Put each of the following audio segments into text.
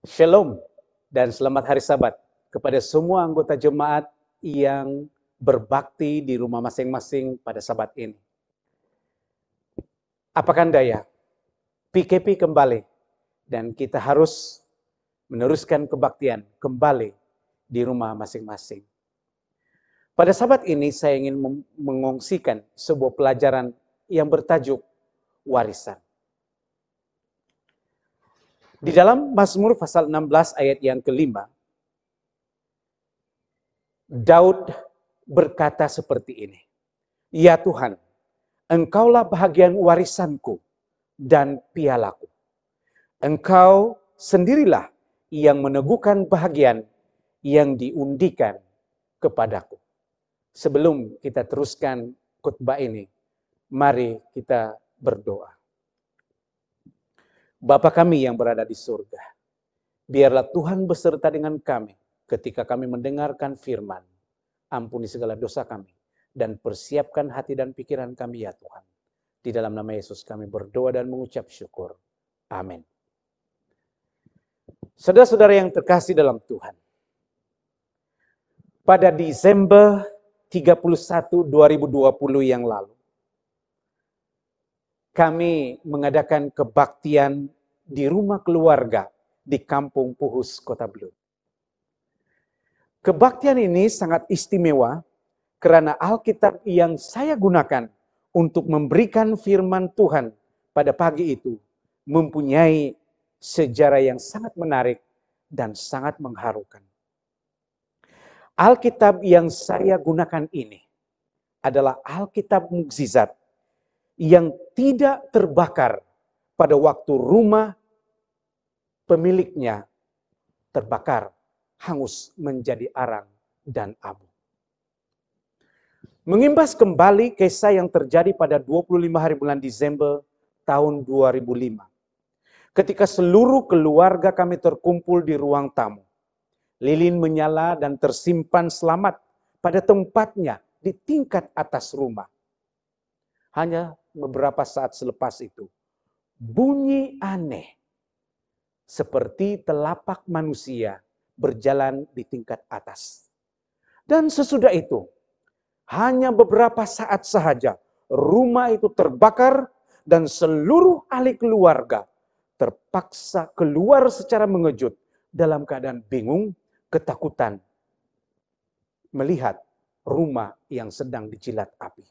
Shalom dan selamat hari Sabat kepada semua anggota jemaat yang berbakti di rumah masing-masing pada Sabat ini. Apakan daya, PKP kembali dan kita harus meneruskan kebaktian kembali di rumah masing-masing. Pada Sabat ini saya ingin mengongsikan sebuah pelajaran yang bertajuk warisan. Di dalam Mazmur pasal 16 ayat yang kelima, Daud berkata seperti ini, "Ya Tuhan, Engkaulah bahagian warisanku dan pialaku. Engkau sendirilah yang meneguhkan bahagian yang diundikan kepadaku." Sebelum kita teruskan khotbah ini, mari kita berdoa. Bapa kami yang berada di surga, biarlah Tuhan beserta dengan kami ketika kami mendengarkan firman. Ampuni segala dosa kami dan persiapkan hati dan pikiran kami ya Tuhan. Di dalam nama Yesus kami berdoa dan mengucap syukur. Amin. Saudara-saudara yang terkasih dalam Tuhan, pada Desember 31, 2020 yang lalu, kami mengadakan kebaktian di rumah keluarga di Kampung Puhus, Kota Belud. Kebaktian ini sangat istimewa karena Alkitab yang saya gunakan untuk memberikan firman Tuhan pada pagi itu mempunyai sejarah yang sangat menarik dan sangat mengharukan. Alkitab yang saya gunakan ini adalah Alkitab mukjizat yang tidak terbakar pada waktu rumah pemiliknya terbakar, hangus menjadi arang dan abu. Mengimbas kembali kisah yang terjadi pada 25 hari bulan Desember tahun 2005. Ketika seluruh keluarga kami terkumpul di ruang tamu. Lilin menyala dan tersimpan selamat pada tempatnya di tingkat atas rumah. Hanya beberapa saat selepas itu, bunyi aneh seperti telapak manusia berjalan di tingkat atas. Dan sesudah itu, hanya beberapa saat sahaja, rumah itu terbakar dan seluruh ahli keluarga terpaksa keluar secara mengejut dalam keadaan bingung, ketakutan, melihat rumah yang sedang dijilat api.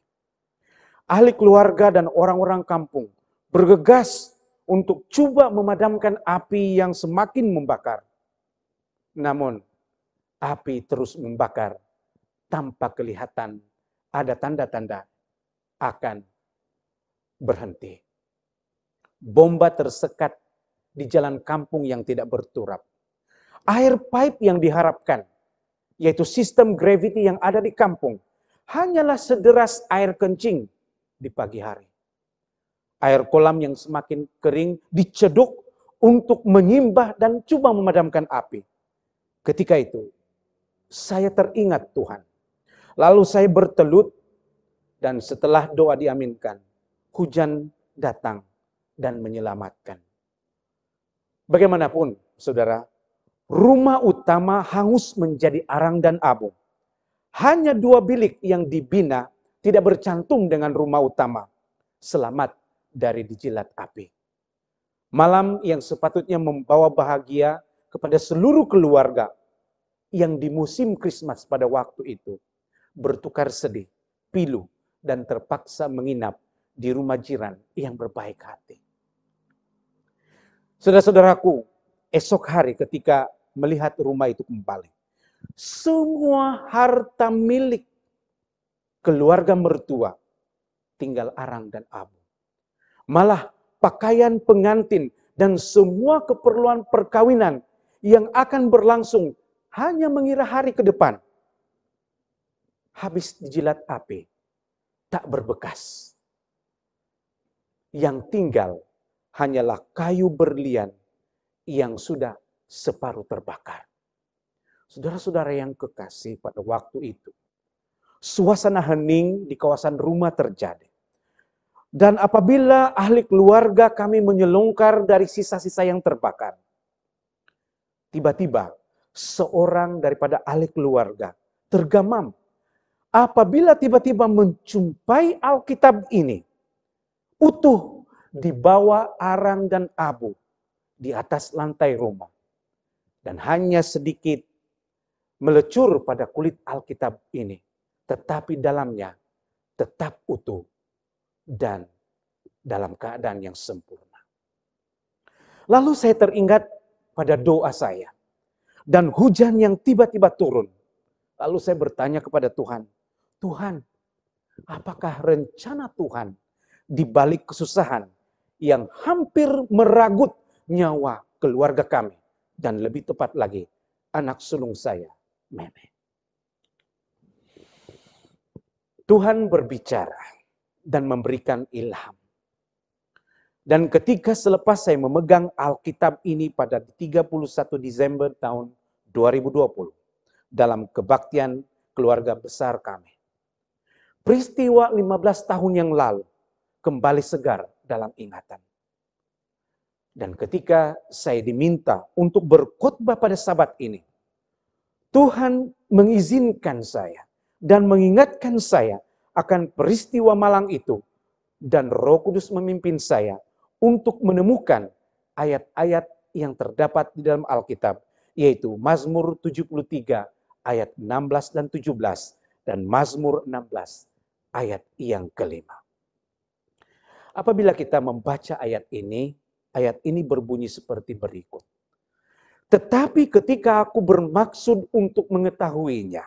Ahli keluarga dan orang-orang kampung bergegas untuk coba memadamkan api yang semakin membakar. Namun, api terus membakar tanpa kelihatan ada tanda-tanda akan berhenti. Bomba tersekat di jalan kampung yang tidak berturap. Air pipe yang diharapkan, yaitu sistem gravity yang ada di kampung, hanyalah sederas air kencing di pagi hari. Air kolam yang semakin kering dicedok untuk menyimbah dan coba memadamkan api. Ketika itu, saya teringat Tuhan. Lalu saya bertelut dan setelah doa diaminkan, hujan datang dan menyelamatkan. Bagaimanapun, saudara, rumah utama hangus menjadi arang dan abu. Hanya 2 bilik yang dibina tidak bercantum dengan rumah utama. Selamat dari dijilat api. Malam yang sepatutnya membawa bahagia kepada seluruh keluarga yang di musim Krismas pada waktu itu bertukar sedih, pilu, dan terpaksa menginap di rumah jiran yang berbaik hati. Saudara-saudaraku, esok hari ketika melihat rumah itu kembali, semua harta milik keluarga mertua tinggal arang dan abu. Malah pakaian pengantin dan semua keperluan perkawinan yang akan berlangsung hanya mengira hari ke depan, habis dijilat api, tak berbekas. Yang tinggal hanyalah kayu berlian yang sudah separuh terbakar. Saudara-saudara yang kekasih, pada waktu itu, suasana hening di kawasan rumah terjadi. Dan apabila ahli keluarga kami menyelongkar dari sisa-sisa yang terbakar, Tiba-tiba seorang daripada ahli keluarga tergamam apabila tiba-tiba menjumpai Alkitab ini utuh di bawah arang dan abu di atas lantai rumah. Dan hanya sedikit melecur pada kulit Alkitab ini. Tetapi dalamnya tetap utuh dan dalam keadaan yang sempurna. Lalu saya teringat pada doa saya. Dan hujan yang tiba-tiba turun. Lalu saya bertanya kepada Tuhan, Tuhan, apakah rencana Tuhan di balik kesusahan yang hampir meragut nyawa keluarga kami, dan lebih tepat lagi anak sulung saya, Meme. Tuhan berbicara dan memberikan ilham. Dan ketika selepas saya memegang Alkitab ini pada 31 Desember tahun 2020 dalam kebaktian keluarga besar kami, peristiwa 15 tahun yang lalu kembali segar dalam ingatan. Dan ketika saya diminta untuk berkhotbah pada Sabat ini, Tuhan mengizinkan saya dan mengingatkan saya akan peristiwa malang itu, dan Roh Kudus memimpin saya untuk menemukan ayat-ayat yang terdapat di dalam Alkitab, yaitu Mazmur 73 ayat 16 dan 17 dan Mazmur 16 ayat yang kelima. Apabila kita membaca ayat ini berbunyi seperti berikut. Tetapi ketika aku bermaksud untuk mengetahuinya,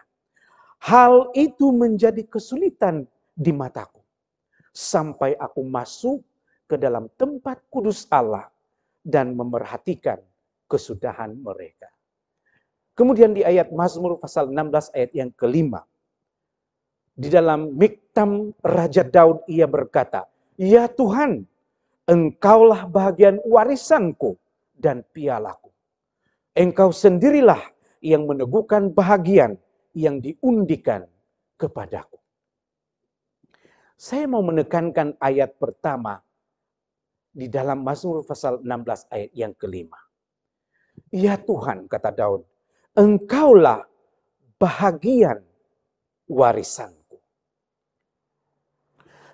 hal itu menjadi kesulitan di mataku. Sampai aku masuk ke dalam tempat kudus Allah dan memerhatikan kesudahan mereka. Kemudian di ayat Mazmur pasal 16 ayat yang kelima. Di dalam Miktam Raja Daud ia berkata, ya Tuhan, Engkaulah bagian warisanku dan pialaku. Engkau sendirilah yang meneguhkan bahagian yang diundikan kepadaku. Saya mau menekankan ayat pertama di dalam Mazmur pasal 16 ayat yang kelima. Ya Tuhan, kata Daud, Engkaulah bahagian warisanku.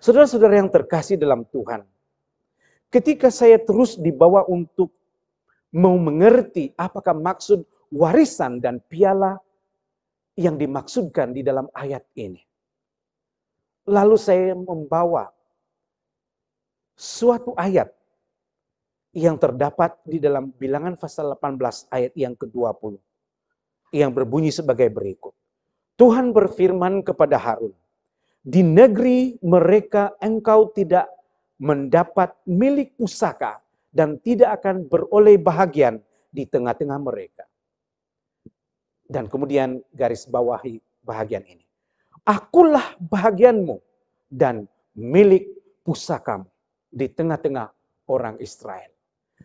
Saudara-saudara yang terkasih dalam Tuhan, ketika saya terus dibawa untuk mau mengerti apakah maksud warisan dan piala yang dimaksudkan di dalam ayat ini, lalu saya membawa suatu ayat yang terdapat di dalam Bilangan pasal 18 ayat yang ke-20 yang berbunyi sebagai berikut. Tuhan berfirman kepada Harun, di negeri mereka engkau tidak mendapat milik pusaka dan tidak akan beroleh bahagian di tengah-tengah mereka. Dan kemudian garis bawahi bahagian ini. Akulah bahagianmu dan milik pusakamu di tengah-tengah orang Israel.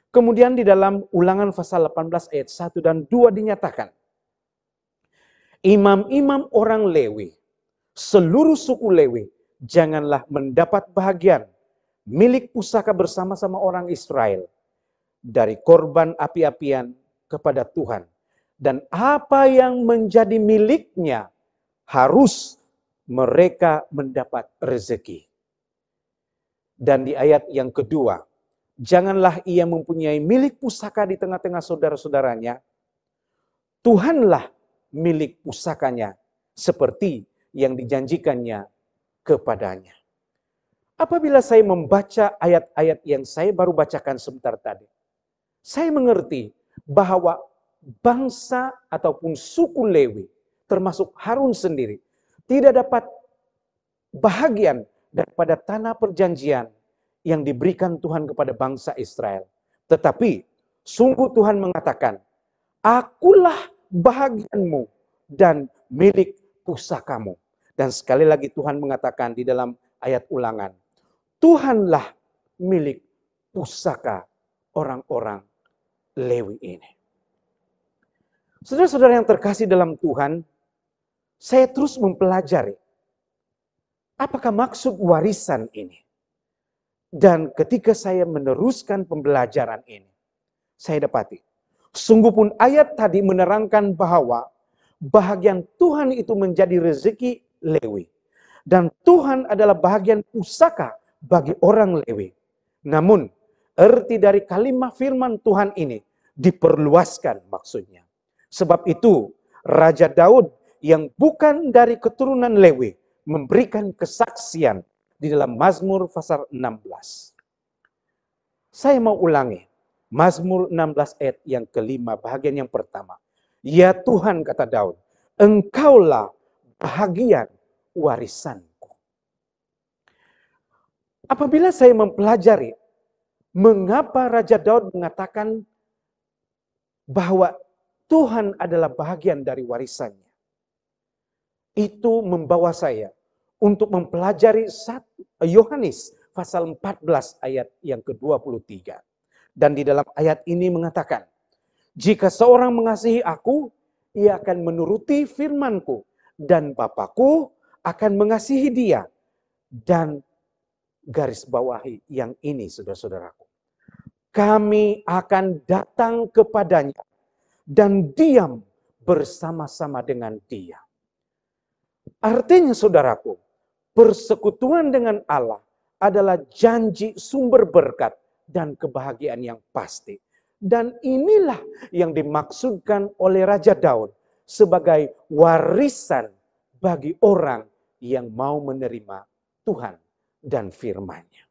Kemudian di dalam Ulangan pasal 18 ayat 1 dan 2 dinyatakan, imam-imam orang Lewi, seluruh suku Lewi, janganlah mendapat bahagian milik pusaka bersama-sama orang Israel dari korban api-apian kepada Tuhan. Dan apa yang menjadi miliknya harus mereka mendapat rezeki. Dan di ayat yang kedua, janganlah ia mempunyai milik pusaka di tengah-tengah saudara-saudaranya. Tuhanlah milik pusakanya seperti yang dijanjikannya kepadanya. Apabila saya membaca ayat-ayat yang saya baru bacakan sebentar tadi, saya mengerti bahwa bangsa ataupun suku Lewi, termasuk Harun sendiri, tidak dapat bahagian daripada tanah perjanjian yang diberikan Tuhan kepada bangsa Israel. Tetapi sungguh Tuhan mengatakan, akulah bahagianmu dan milik pusakamu. Dan sekali lagi Tuhan mengatakan di dalam ayat Ulangan, Tuhanlah milik pusaka orang-orang Lewi ini. Saudara-saudara yang terkasih dalam Tuhan, saya terus mempelajari apakah maksud warisan ini. Dan ketika saya meneruskan pembelajaran ini, saya dapati Sungguh pun ayat tadi menerangkan bahwa bahagian Tuhan itu menjadi rezeki Lewi. Dan Tuhan adalah bahagian pusaka bagi orang Lewi. Namun, arti dari kalimat firman Tuhan ini diperluaskan maksudnya. Sebab itu, Raja Daud yang bukan dari keturunan Lewi memberikan kesaksian di dalam Mazmur pasal 16. Saya mau ulangi. Mazmur 16 ayat yang kelima, bahagian yang pertama. Ya Tuhan, kata Daud, Engkaulah bahagian warisanku. Apabila saya mempelajari mengapa Raja Daud mengatakan bahwa Tuhan adalah bahagian dari warisannya, itu membawa saya untuk mempelajari Yohanes pasal 14 ayat yang ke-23. Dan di dalam ayat ini mengatakan, jika seorang mengasihi aku, ia akan menuruti firmanku, dan Bapakku akan mengasihi dia. Dan garis bawahi yang ini, saudara-saudaraku. Kami akan datang kepadanya dan diam bersama-sama dengan dia. Artinya, saudaraku, persekutuan dengan Allah adalah janji sumber berkat dan kebahagiaan yang pasti. Dan inilah yang dimaksudkan oleh Raja Daud sebagai warisan bagi orang yang mau menerima Tuhan dan firman-Nya.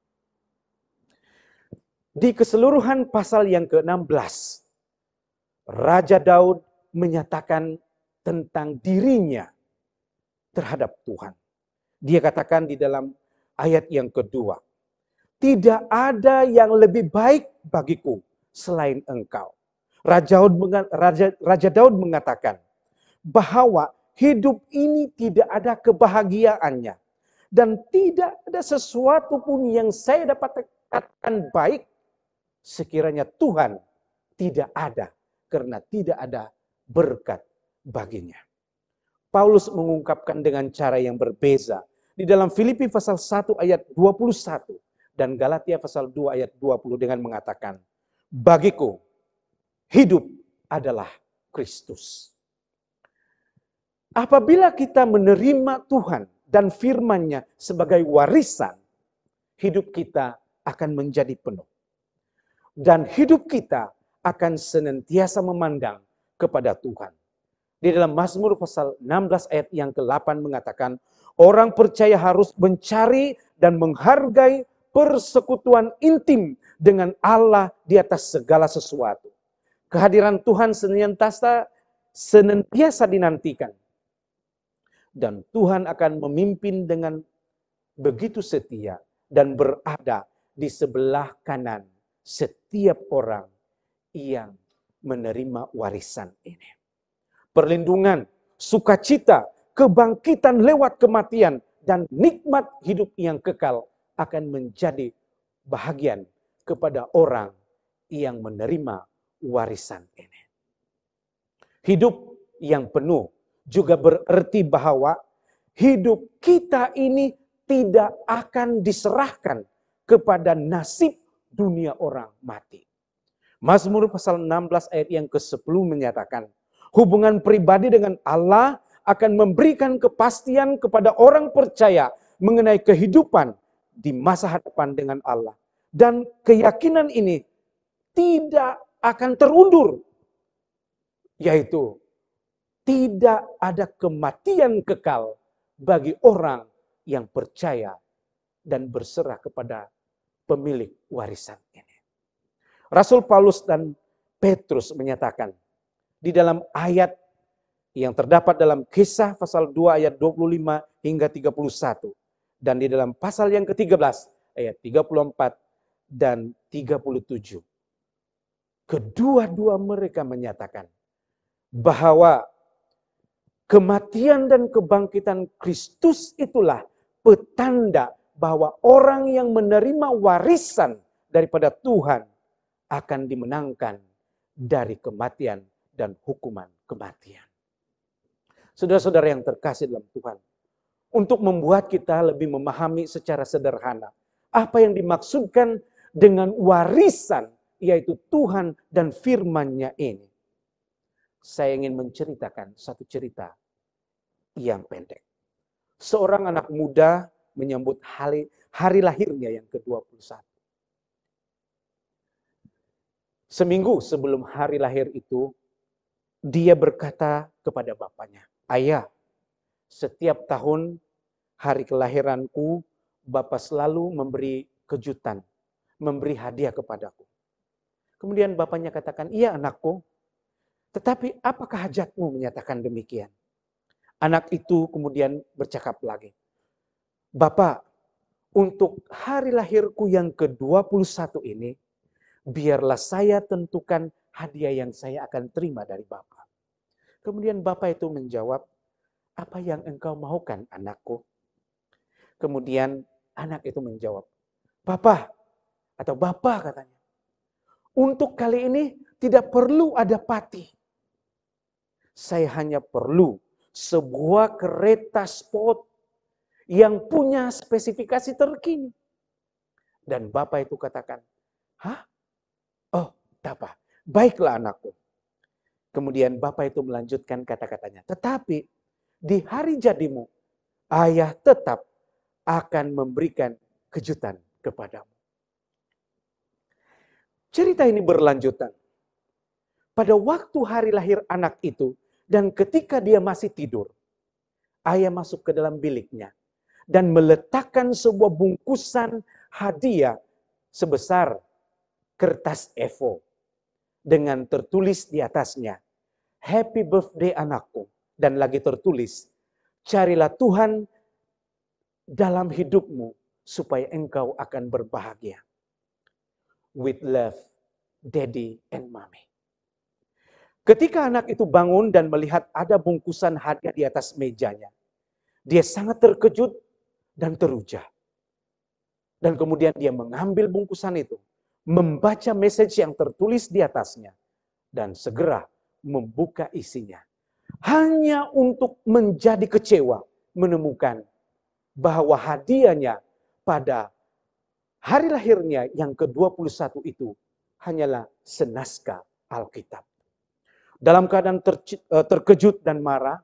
Di keseluruhan pasal yang ke-16, Raja Daud menyatakan tentang dirinya terhadap Tuhan. Dia katakan di dalam ayat yang kedua, tidak ada yang lebih baik bagiku selain engkau. Raja Daud mengatakan bahwa hidup ini tidak ada kebahagiaannya. Dan tidak ada sesuatu pun yang saya dapat katakan baik sekiranya Tuhan tidak ada. Karena tidak ada berkat baginya. Paulus mengungkapkan dengan cara yang berbeza. Di dalam Filipi pasal 1 ayat 21. Dan Galatia pasal 2 ayat 20 dengan mengatakan, bagiku hidup adalah Kristus. Apabila kita menerima Tuhan dan firman-Nya sebagai warisan, hidup kita akan menjadi penuh. Dan hidup kita akan senantiasa memandang kepada Tuhan. Di dalam Mazmur pasal 16 ayat yang ke-8 mengatakan, orang percaya harus mencari dan menghargai persekutuan intim dengan Allah di atas segala sesuatu. Kehadiran Tuhan senantiasa dinantikan. Dan Tuhan akan memimpin dengan begitu setia dan berada di sebelah kanan setiap orang yang menerima warisan ini. Perlindungan, sukacita, kebangkitan lewat kematian, dan nikmat hidup yang kekal akan menjadi bahagian kepada orang yang menerima warisan ini. Hidup yang penuh juga berarti bahwa hidup kita ini tidak akan diserahkan kepada nasib dunia orang mati. Mazmur pasal 16 ayat yang ke-10 menyatakan, hubungan pribadi dengan Allah akan memberikan kepastian kepada orang percaya mengenai kehidupan di masa hadapan dengan Allah. Dan keyakinan ini tidak akan terundur. Yaitu tidak ada kematian kekal bagi orang yang percaya dan berserah kepada pemilik warisan ini. Rasul Paulus dan Petrus menyatakan di dalam ayat yang terdapat dalam Kisah pasal 2 ayat 25 hingga 31. Dan di dalam pasal yang ke-13 ayat 34 dan 37. Kedua-dua mereka menyatakan bahwa kematian dan kebangkitan Kristus itulah petanda bahwa orang yang menerima warisan daripada Tuhan akan dimenangkan dari kematian dan hukuman kematian. Saudara-saudara yang terkasih dalam Tuhan, untuk membuat kita lebih memahami secara sederhana apa yang dimaksudkan dengan warisan, yaitu Tuhan dan firman-Nya ini. saya ingin menceritakan satu cerita yang pendek. Seorang anak muda menyambut hari lahirnya yang ke-21. Seminggu sebelum hari lahir itu, dia berkata kepada bapaknya, "Ayah, setiap tahun hari kelahiranku, Bapak selalu memberi kejutan, memberi hadiah kepadaku." Kemudian bapaknya katakan, "Iya anakku, tetapi apakah hajatmu menyatakan demikian?" Anak itu kemudian bercakap lagi, "Bapak, untuk hari lahirku yang ke-21 ini, biarlah saya tentukan hadiah yang saya akan terima dari Bapak." Kemudian Bapak itu menjawab, "Apa yang engkau mahukan anakku?" Kemudian anak itu menjawab, "Papa," atau Bapak katanya, "untuk kali ini tidak perlu ada pati. Saya hanya perlu sebuah kereta sport yang punya spesifikasi terkini." Dan Bapak itu katakan, "Hah? Oh, apa? Baiklah anakku." Kemudian Bapak itu melanjutkan kata-katanya, "Tetapi di hari jadimu, ayah tetap akan memberikan kejutan kepadamu." Cerita ini berlanjutan. Pada waktu hari lahir anak itu, dan ketika dia masih tidur, ayah masuk ke dalam biliknya dan meletakkan sebuah bungkusan hadiah sebesar kertas A4 dengan tertulis di atasnya, "Happy birthday anakku." Dan lagi tertulis, "Carilah Tuhan dalam hidupmu supaya engkau akan berbahagia. With love, Daddy and Mommy." Ketika anak itu bangun dan melihat ada bungkusan hadiah di atas mejanya, dia sangat terkejut dan teruja. Dan kemudian dia mengambil bungkusan itu, membaca message yang tertulis di atasnya, dan segera membuka isinya. Hanya untuk menjadi kecewa menemukan bahwa hadiahnya pada hari lahirnya yang ke-21 itu hanyalah senaskah Alkitab. Dalam keadaan terkejut dan marah,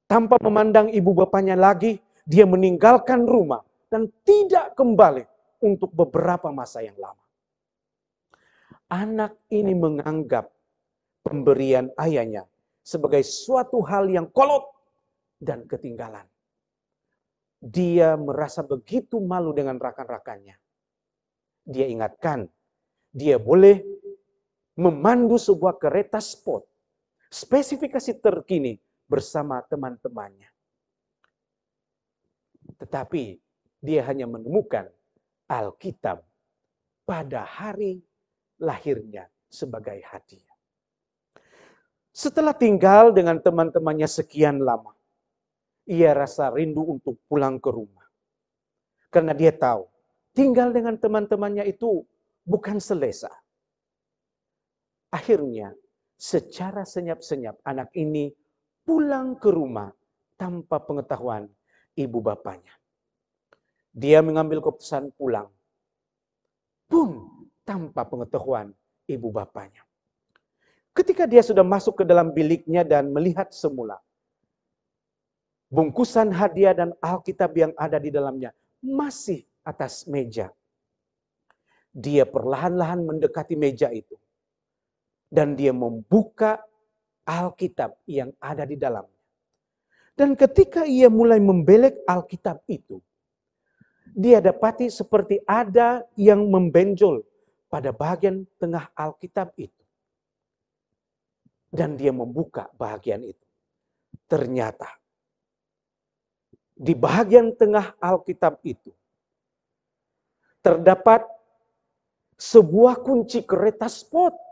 tanpa memandang ibu bapaknya lagi, dia meninggalkan rumah dan tidak kembali untuk beberapa masa yang lama. Anak ini menganggap pemberian ayahnya sebagai suatu hal yang kolot dan ketinggalan. Dia merasa begitu malu dengan rakan-rakannya. Dia ingatkan, dia boleh memandu sebuah kereta sport, spesifikasi terkini bersama teman-temannya. Tetapi dia hanya menemukan Alkitab pada hari lahirnya sebagai hadiah. Setelah tinggal dengan teman-temannya sekian lama, ia rasa rindu untuk pulang ke rumah. Karena dia tahu, tinggal dengan teman-temannya itu bukan selesa. Akhirnya, secara senyap-senyap anak ini pulang ke rumah tanpa pengetahuan ibu bapaknya. Dia mengambil keputusan pulang pun tanpa pengetahuan ibu bapaknya. Ketika dia sudah masuk ke dalam biliknya dan melihat semula bungkusan hadiah dan Alkitab yang ada di dalamnya masih atas meja, dia perlahan-lahan mendekati meja itu. Dan dia membuka Alkitab yang ada di dalamnya. Dan ketika ia mulai membelek Alkitab itu, dia dapati seperti ada yang membenjol pada bagian tengah Alkitab itu. Dan dia membuka bagian itu. Ternyata di bagian tengah Alkitab itu terdapat sebuah kunci kereta sport.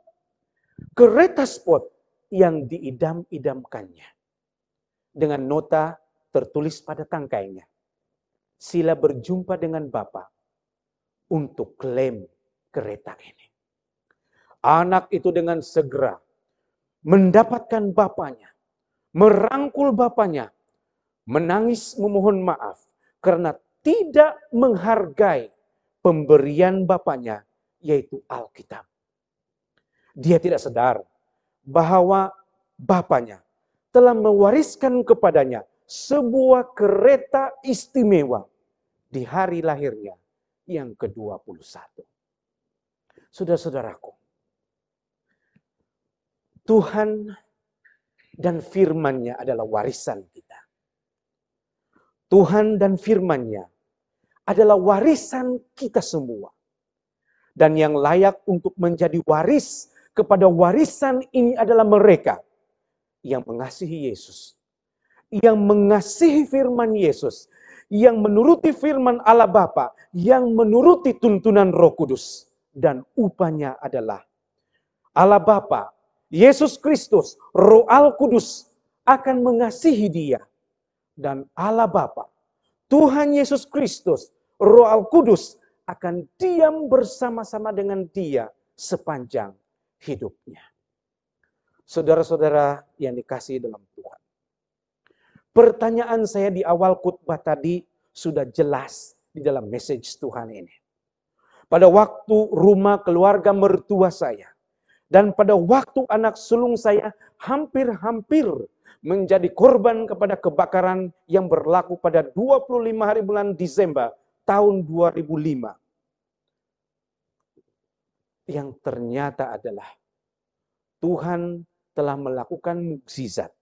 Kereta sport yang diidam-idamkannya. Dengan nota tertulis pada tangkainya, "Sila berjumpa dengan Bapa untuk klaim kereta ini." Anak itu dengan segera mendapatkan bapaknya, merangkul bapaknya, menangis memohon maaf karena tidak menghargai pemberian bapaknya, yaitu Alkitab. Dia tidak sadar bahwa Bapanya telah mewariskan kepadanya sebuah kereta istimewa di hari lahirnya yang ke-21. Saudara-saudaraku, Tuhan dan firman-Nya adalah warisan kita. Tuhan dan firman-Nya adalah warisan kita semua. Dan yang layak untuk menjadi waris kepada warisan ini adalah mereka yang mengasihi Yesus, yang mengasihi firman Yesus, yang menuruti firman Allah Bapa, yang menuruti tuntunan Roh Kudus. Dan upahnya adalah Allah Bapa, Yesus Kristus, Roh Al Kudus akan mengasihi dia. Dan Allah Bapa, Tuhan Yesus Kristus, Roh Al Kudus akan diam bersama-sama dengan dia sepanjang hidupnya. Saudara-saudara yang dikasihi dalam Tuhan. Pertanyaan saya di awal khotbah tadi sudah jelas di dalam message Tuhan ini. Pada waktu rumah keluarga mertua saya, dan pada waktu anak sulung saya hampir-hampir menjadi korban kepada kebakaran yang berlaku pada 25 hari bulan Desember tahun 2005. Yang ternyata adalah Tuhan telah melakukan mukjizat.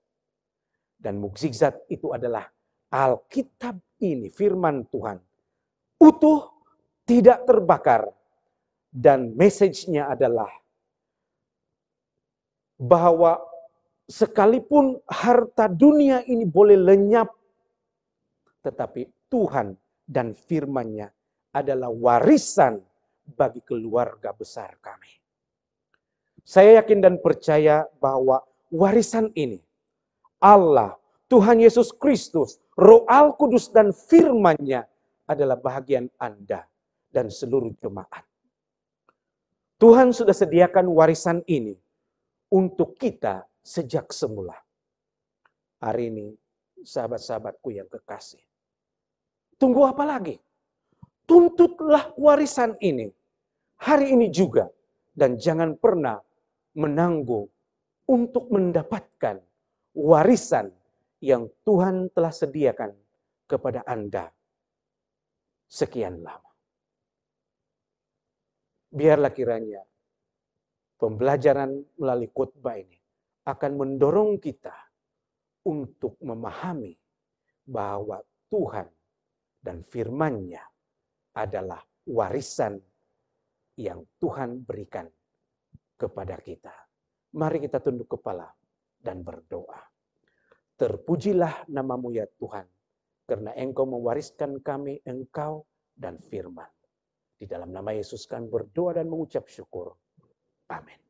Dan mukjizat itu adalah Alkitab ini, firman Tuhan. Utuh, tidak terbakar. Dan message-nya adalah bahwa sekalipun harta dunia ini boleh lenyap, tetapi Tuhan dan firman-Nya adalah warisan bagi keluarga besar kami. Saya yakin dan percaya bahwa warisan ini, Allah, Tuhan Yesus Kristus, Roh Al Kudus dan firman-Nya adalah bahagian Anda dan seluruh jemaat. Tuhan sudah sediakan warisan ini untuk kita sejak semula. Hari ini, sahabat-sahabatku yang kekasih, tunggu apa lagi? Tuntutlah warisan ini hari ini juga. Dan jangan pernah menanggung untuk mendapatkan warisan yang Tuhan telah sediakan kepada Anda sekian lama. Biarlah kiranya pembelajaran melalui khotbah ini akan mendorong kita untuk memahami bahwa Tuhan dan firman-Nya adalah warisan yang Tuhan berikan kepada kita. Mari kita tunduk kepala dan berdoa. Terpujilah nama-Mu ya Tuhan, karena Engkau mewariskan kami Engkau dan firman. Di dalam nama Yesus kami berdoa dan mengucap syukur. Amin.